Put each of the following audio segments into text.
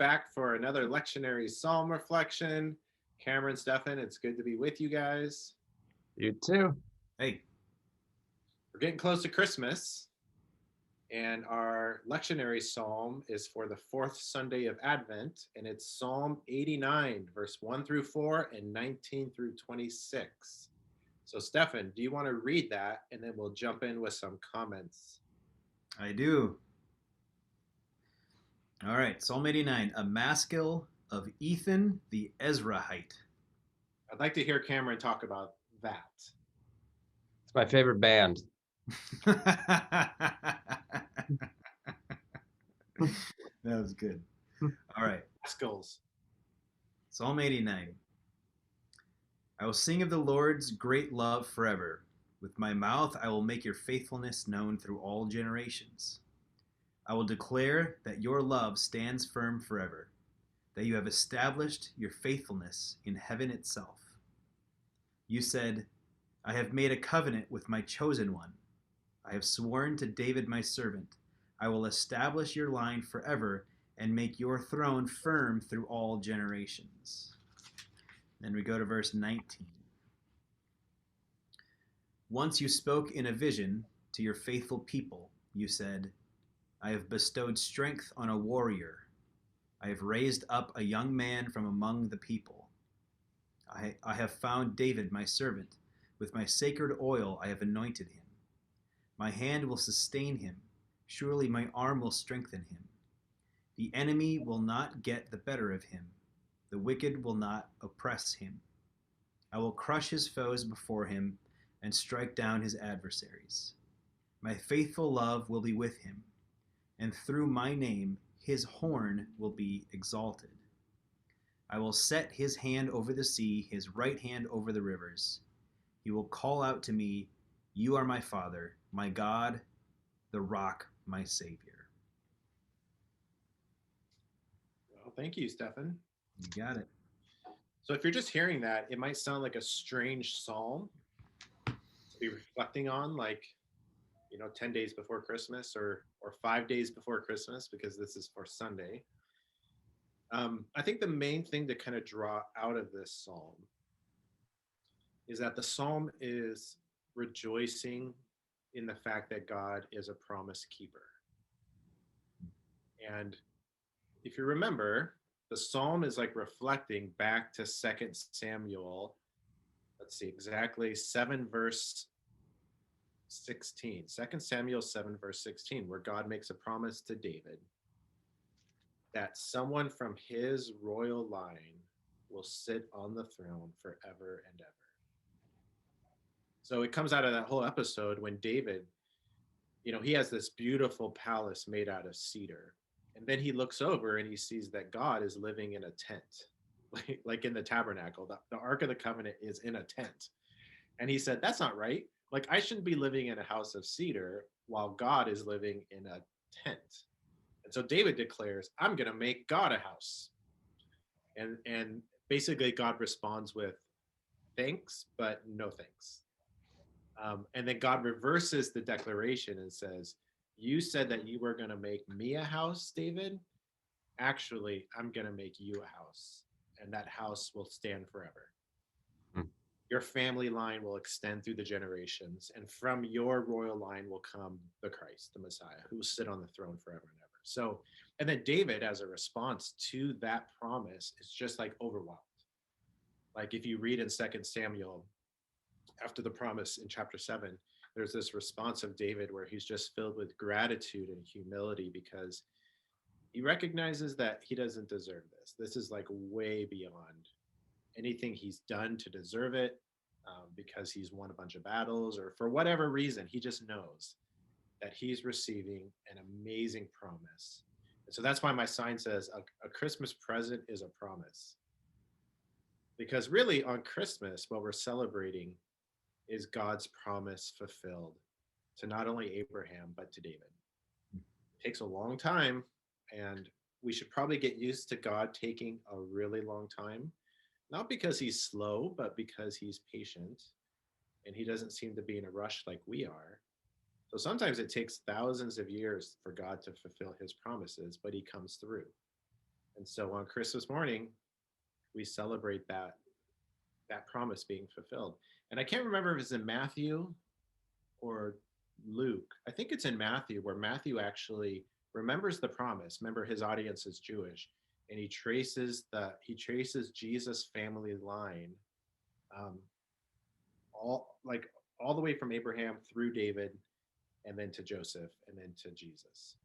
back for another lectionary psalm reflection. Cameron, Stefan, it's good to be with you guys. You too. Hey, We're getting close to Christmas, and our lectionary psalm is for the fourth Sunday of Advent, and it's Psalm 89, verse 1 through 4 and 19 through 26. So, Stefan, do you want to read that, and then we'll jump in with some comments? I do. All right, Psalm 89, a maskil of Ethan the Ezrahite. I'd like to hear Cameron talk about that. It's my favorite band. That was good. All right, Skills. Psalm 89. I will sing of the Lord's great love forever. With my mouth I will make your faithfulness known through all generations. I will declare that your love stands firm forever, that you have established your faithfulness in heaven itself. You said, I have made a covenant with my chosen one. I have sworn to David my servant, I will establish your line forever and make your throne firm through all generations. Then we go to verse 19. Once you spoke in a vision to your faithful people. You said, I have bestowed strength on a warrior. I have raised up a young man from among the people. I have found David my servant. With my sacred oil I have anointed him. My hand will sustain him. Surely my arm will strengthen him. The enemy will not get the better of him. The wicked will not oppress him. I will crush his foes before him and strike down his adversaries. My faithful love will be with him, and through my name his horn will be exalted. I will set his hand over the sea, his right hand over the rivers. He will call out to me, You are my Father, my God, the rock, my Savior. Well, thank you, Stefan. You got it. So if you're just hearing that, it might sound like a strange psalm to be reflecting on, like, 10 days before Christmas or 5 days before Christmas, because this is for Sunday. I think the main thing to kind of draw out of this psalm is that the psalm is rejoicing in the fact that God is a promise keeper. And if you remember, the psalm is like reflecting back to Second Samuel. Let's see, exactly 7 verse 16. 2 Samuel 7 verse 16, where God makes a promise to David that someone from his royal line will sit on the throne forever and ever. So it comes out of that whole episode when David, he has this beautiful palace made out of cedar. And then he looks over and he sees that God is living in a tent, like in the tabernacle. The Ark of the Covenant is in a tent. And he said, that's not right. Like, I shouldn't be living in a house of cedar while God is living in a tent. And so David declares, I'm going to make God a house. And basically God responds with thanks, but no thanks. And then God reverses the declaration and says, you said that you were going to make me a house, David. Actually, I'm going to make you a house, and that house will stand forever. Hmm. Your family line will extend through the generations, and from your royal line will come the Christ, the Messiah, who will sit on the throne forever and ever. So, and then David, as a response to that promise, is just like overwhelmed. Like if you read in Second Samuel, after the promise in chapter 7, there's this response of David where he's just filled with gratitude and humility because he recognizes that he doesn't deserve this. This is like way beyond anything he's done to deserve it, because he's won a bunch of battles or for whatever reason. He just knows that he's receiving an amazing promise. And so that's why my sign says a Christmas present is a promise. Because really on Christmas, what we're celebrating is God's promise fulfilled to not only Abraham, but to David. It takes a long time, and we should probably get used to God taking a really long time, not because he's slow, but because he's patient and he doesn't seem to be in a rush like we are. So sometimes it takes thousands of years for God to fulfill his promises, but he comes through. And so on Christmas morning, we celebrate that promise being fulfilled. And I can't remember if it's in Matthew or Luke. I think it's in Matthew, where Matthew actually remembers the promise. Remember, his audience is Jewish, and he traces Jesus' family line, um, all the way from Abraham through David, and then to Joseph, and then to Jesus.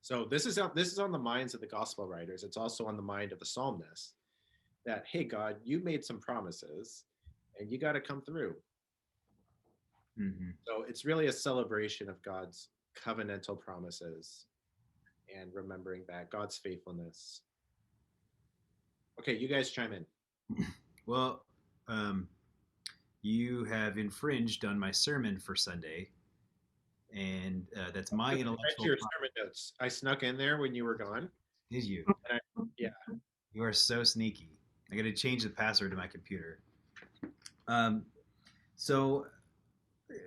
So this is on the minds of the gospel writers. It's also on the mind of the psalmist that, hey, God, you made some promises, and you got to come through. Mm-hmm. So it's really a celebration of God's covenantal promises and remembering that God's faithfulness. Okay, you guys chime in. Well, you have infringed on my sermon for Sunday, and that's my I read intellectual. your sermon notes. I snuck in there when you were gone. Did you? Yeah. You are so sneaky. I got to change the password to my computer. So,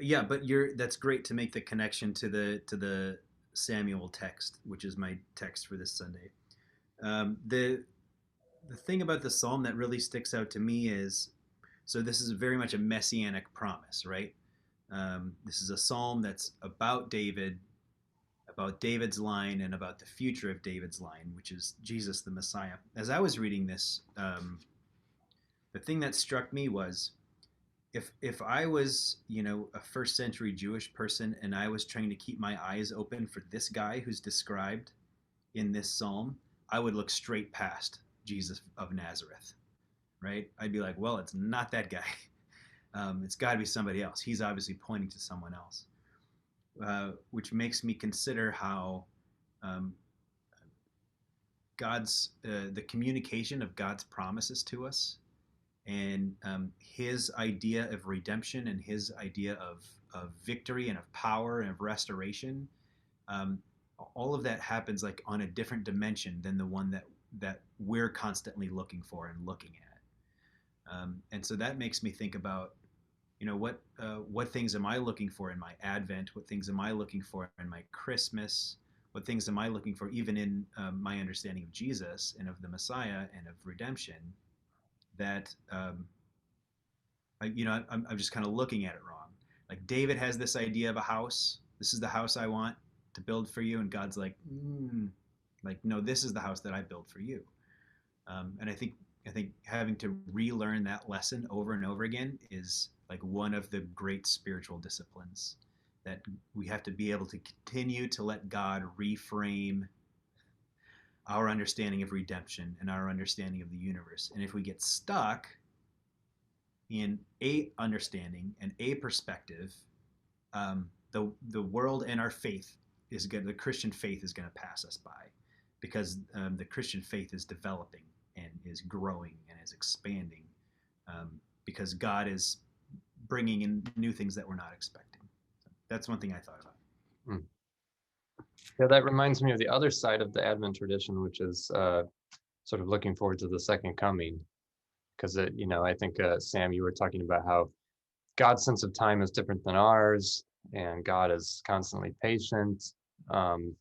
yeah, but that's great to make the connection to the Samuel text, which is my text for this Sunday. The thing about the psalm that really sticks out to me is, so this is very much a messianic promise, right? This is a psalm that's about David, about David's line, and about the future of David's line, which is Jesus the Messiah. As I was reading this, the thing that struck me was, if I was, a first century Jewish person and I was trying to keep my eyes open for this guy who's described in this psalm, I would look straight past Jesus of Nazareth, right? I'd be like, well, it's not that guy. It's got to be somebody else. He's obviously pointing to someone else, which makes me consider how the communication of God's promises to us, and his idea of redemption and his idea of victory and of power and of restoration, all of that happens like on a different dimension than the one that we're constantly looking for and looking at. And so that makes me think about, what things am I looking for in my Advent? What things am I looking for in my Christmas? What things am I looking for even in my understanding of Jesus and of the Messiah and of redemption? That I'm just kind of looking at it wrong. Like David has this idea of a house. This is the house I want to build for you, and God's like, no, this is the house that I build for you. And I think having to relearn that lesson over and over again is like one of the great spiritual disciplines that we have to be able to continue to let God reframe our understanding of redemption and our understanding of the universe. And if we get stuck in a understanding and a perspective, the world and our faith the Christian faith is going to pass us by, because the Christian faith is developing and is growing and is expanding, because God is bringing in new things that we're not expecting. So that's one thing I thought about. Yeah, that reminds me of the other side of the Advent tradition, which is sort of looking forward to the second coming. Because, I think, Sam, you were talking about how God's sense of time is different than ours, and God is constantly patient. And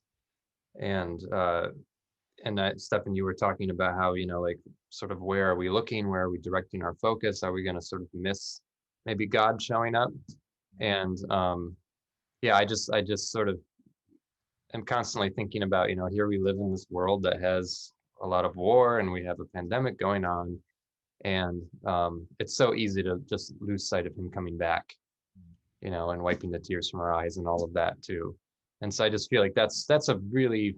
Stephan, you were talking about how, like, sort of where are we looking? Where are we directing our focus? Are we going to sort of miss maybe God showing up? And I just sort of am constantly thinking about, here we live in this world that has a lot of war, and we have a pandemic going on. And it's so easy to just lose sight of him coming back, and wiping the tears from our eyes and all of that too. And so I just feel like that's a really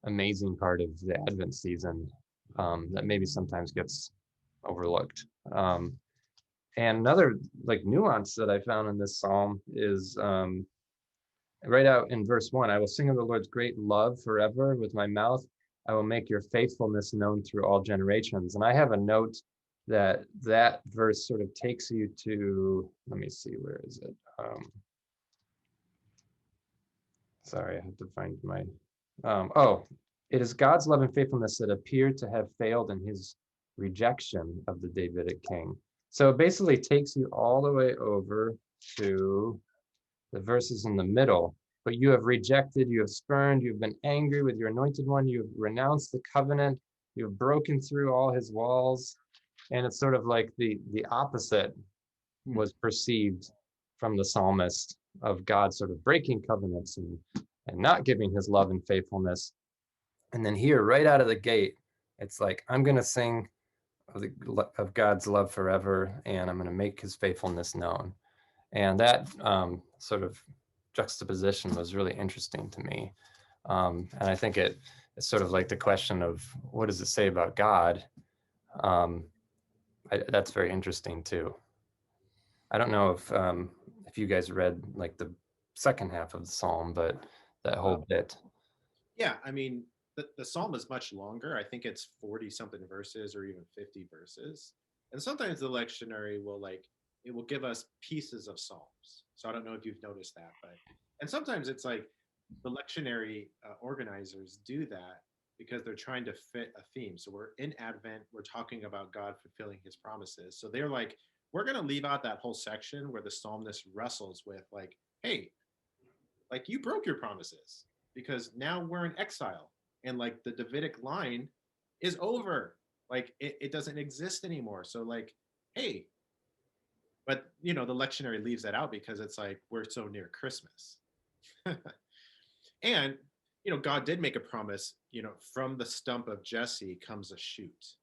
amazing part of the Advent season that maybe sometimes gets overlooked. And another like nuance that I found in this psalm is right out in verse 1, I will sing of the Lord's great love forever with my mouth. I will make your faithfulness known through all generations. And I have a note that verse sort of takes you to, let me see, where is it? Sorry, I have to find my, it is God's love and faithfulness that appeared to have failed in his rejection of the Davidic king. So it basically takes you all the way over to the verses in the middle. but you have rejected, you have spurned, you have been angry with your anointed one, you have renounced the covenant, you have broken through all his walls. And it's sort of like the opposite was perceived from the psalmist of God sort of breaking covenants and not giving his love and faithfulness. And then here, right out of the gate, it's like, I'm going to sing of God's love forever, and I'm going to make his faithfulness known. And that sort of juxtaposition was really interesting to me. And I think it's sort of like the question of what does it say about God? That's very interesting too. I don't know if you guys read like the second half of the psalm, but that whole bit. Yeah, I mean, the psalm is much longer. I think it's 40 something verses or even 50 verses. And sometimes the lectionary will it will give us pieces of psalms. So I don't know if you've noticed that, and sometimes it's like the lectionary organizers do that because they're trying to fit a theme. So we're in Advent, we're talking about God fulfilling his promises. So they're like, we're going to leave out that whole section where the psalmist wrestles with like, hey, like you broke your promises because now we're in exile and like the Davidic line is over. Like it doesn't exist anymore. So like, hey, but the lectionary leaves that out because it's like we're so near Christmas. And God did make a promise, from the stump of Jesse comes a shoot.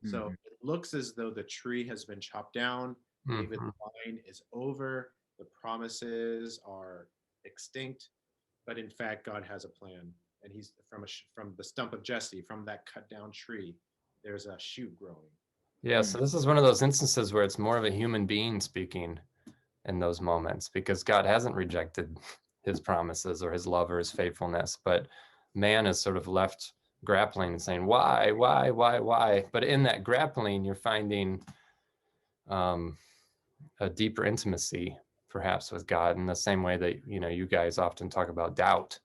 So it looks as though the tree has been chopped down. David's line is over. The promises are extinct, but in fact, God has a plan, and he's from the stump of Jesse, from that cut down tree, there's a shoot growing. Yeah, so this is one of those instances where it's more of a human being speaking in those moments, because God hasn't rejected his promises or his love or his faithfulness, but man is sort of left grappling and saying, why? But in that grappling, you're finding a deeper intimacy, perhaps, with God, in the same way that, you guys often talk about doubt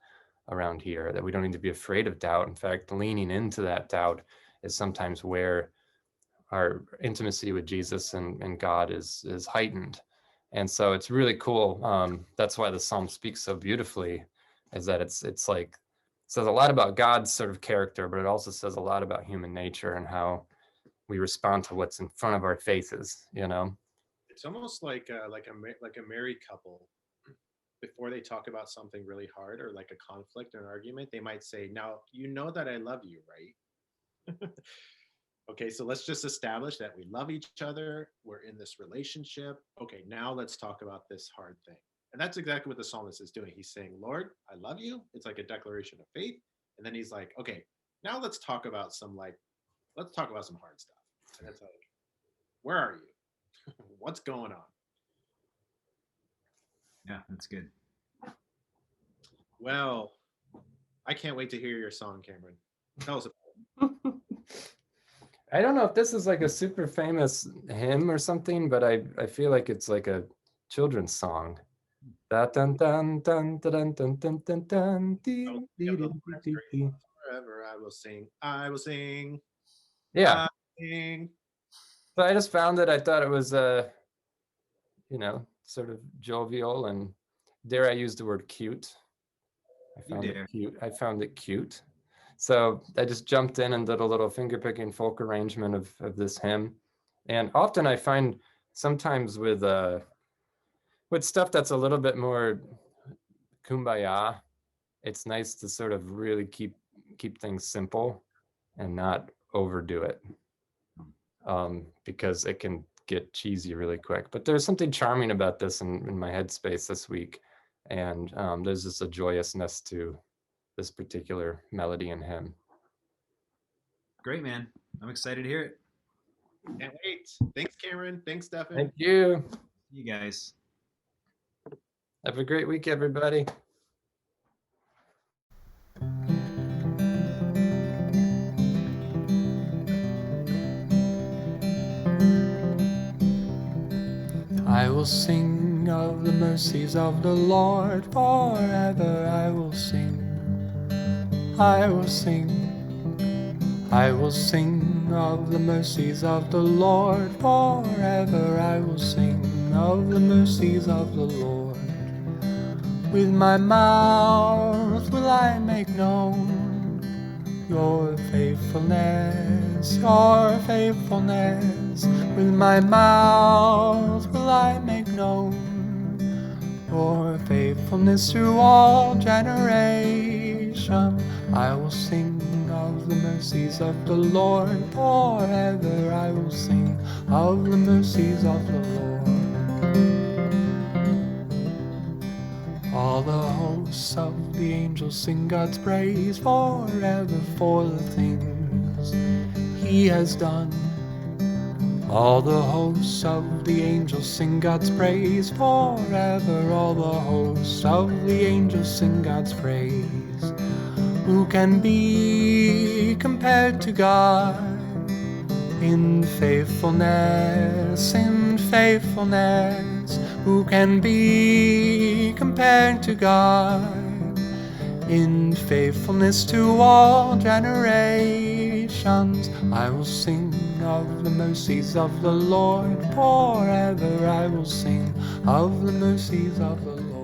around here, that we don't need to be afraid of doubt. In fact, leaning into that doubt is sometimes where our intimacy with Jesus and God is heightened. And so it's really cool. That's why the psalm speaks so beautifully, is that it's like, it says a lot about God's sort of character, but it also says a lot about human nature and how we respond to what's in front of our faces. It's almost like a married couple. Before they talk about something really hard or like a conflict or an argument, they might say, "Now you know that I love you, right?" Okay, so let's just establish that we love each other. We're in this relationship. Okay, now let's talk about this hard thing. And that's exactly what the psalmist is doing. He's saying, Lord, I love you. It's like a declaration of faith. And then he's like, okay, now let's talk about some hard stuff. And it's like, where are you? What's going on? Yeah, that's good. Well, I can't wait to hear your song, Cameron. Tell us about it. I don't know if this is like a super famous hymn or something, but I feel like it's like a children's song. Dun dun dun dun dun dun dun dun dun. Forever I will sing. I will sing. Yeah. Sing. So I just found it. I thought it was sort of jovial, and dare I use the word cute. I found it cute. So I just jumped in and did a little finger-picking folk arrangement of this hymn. And often I find sometimes with stuff that's a little bit more kumbaya, it's nice to sort of really keep things simple and not overdo it, because it can get cheesy really quick. But there's something charming about this in my headspace this week. And there's just a joyousness to this particular melody and hymn. Great, man. I'm excited to hear it. Can't wait. Thanks, Cameron. Thanks, Stefan. Thank you. You guys. Have a great week, everybody. I will sing of the mercies of the Lord forever. I will sing. I will sing. I will sing of the mercies of the Lord forever. I will sing of the mercies of the Lord. With my mouth will I make known your faithfulness, your faithfulness. With my mouth will I make known your faithfulness through all generations. I will sing of the mercies of the Lord forever. I will sing of the mercies of the Lord. All the hosts of the angels sing God's praise forever for the things He has done. All the hosts of the angels sing God's praise forever. All the hosts of the angels sing God's praise. Who can be compared to God in faithfulness, in faithfulness? Who can be compared to God in faithfulness to all generations? I will sing of the mercies of the Lord forever. I will sing of the mercies of the Lord.